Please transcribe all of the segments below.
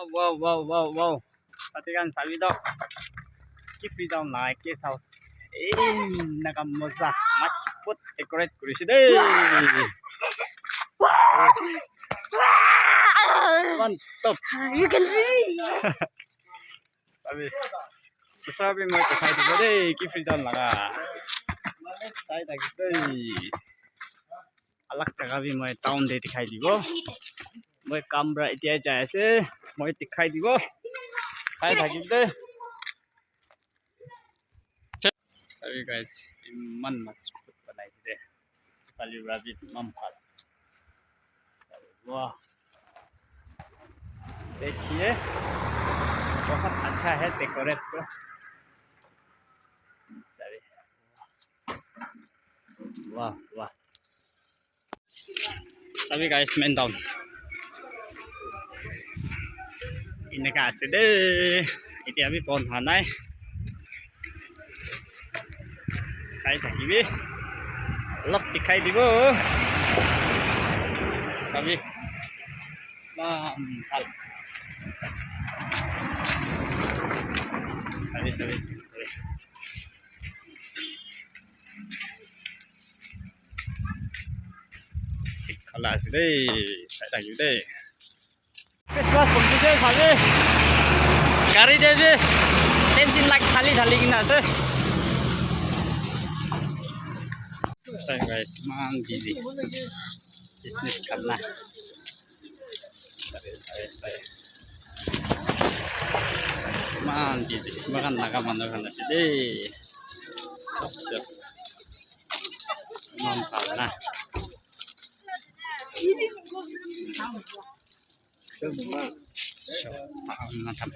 Wow. Satikan sabi daw. Keep freedom like guest house. Nakamoza. Match put decorate কৰিছে দেই. One stop. You can see. Sabi mo ito kahit ito dey. Keep freedom laga. Say tagi dey. Alak jaga bhi moi town de dikhai dibo. Moi kamra etia jai ase. Moi dikhai dibo. Say tagi dey. Sorry guys, iman match put banai de. Kali rabbit mampal. वाह देखिए बहुत अच्छा है decorate को वाह सभी guys main down इनका आसिदे इति अभी पहुंच हाना है साइड থাকিবি लक दिखाई दिबो सभी Mahal. Sorry. Kelas deh, saya lagi deh. Christmas competition sabi. Gari deh, tensin like thali gina se. Sorry guys, man busy. Business karna. Sorry. Man busy. Makan nakaman sih deh. Sabtu. Mampal nah. Mantap.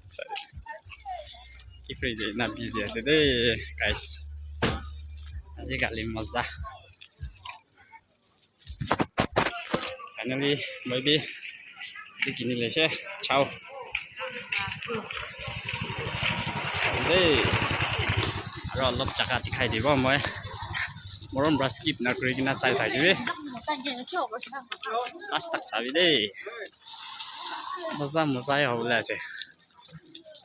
Sorry. Kifri deh, na busy sih deh, guys. Aja kali mazah. Finally, maybe begini leshe. Ciao. Sunday. Aro alop jaga dikhai dibo moi. Morom brush skip na kuri kina sai thakibi. Last tak sabi dei. Moza ya hobla ase.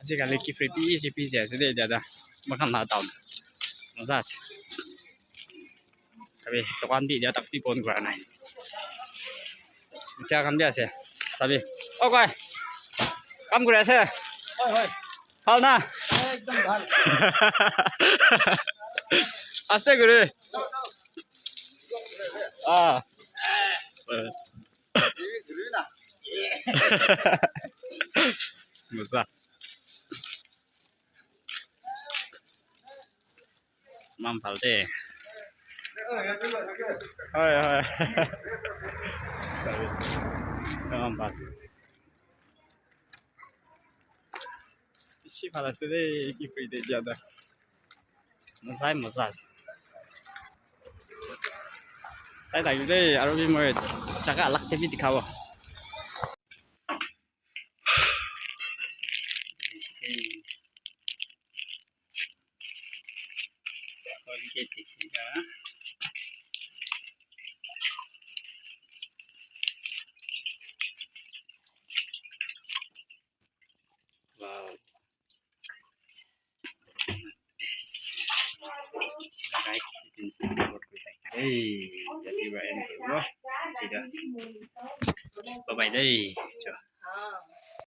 Aji kali ki free busy ase dei dada. Makan na down. Moza ase. Sabi tokan di dia tak ti pon kura nai. क्या काम दिया से सभी ओ कोई काम करे से ओय हाल ना एकदम भाल आस्ते करे मुसा माम फालते ओय sorry mampal isi pala se dei ki free de jada mozai sai dai dei aro bi moi jaga alak te bi dikhabo ke tikhiga Wow. Yes. Guys, ini support kita. Hey, jadi bayan dulu. Tidak. Bye bye deh.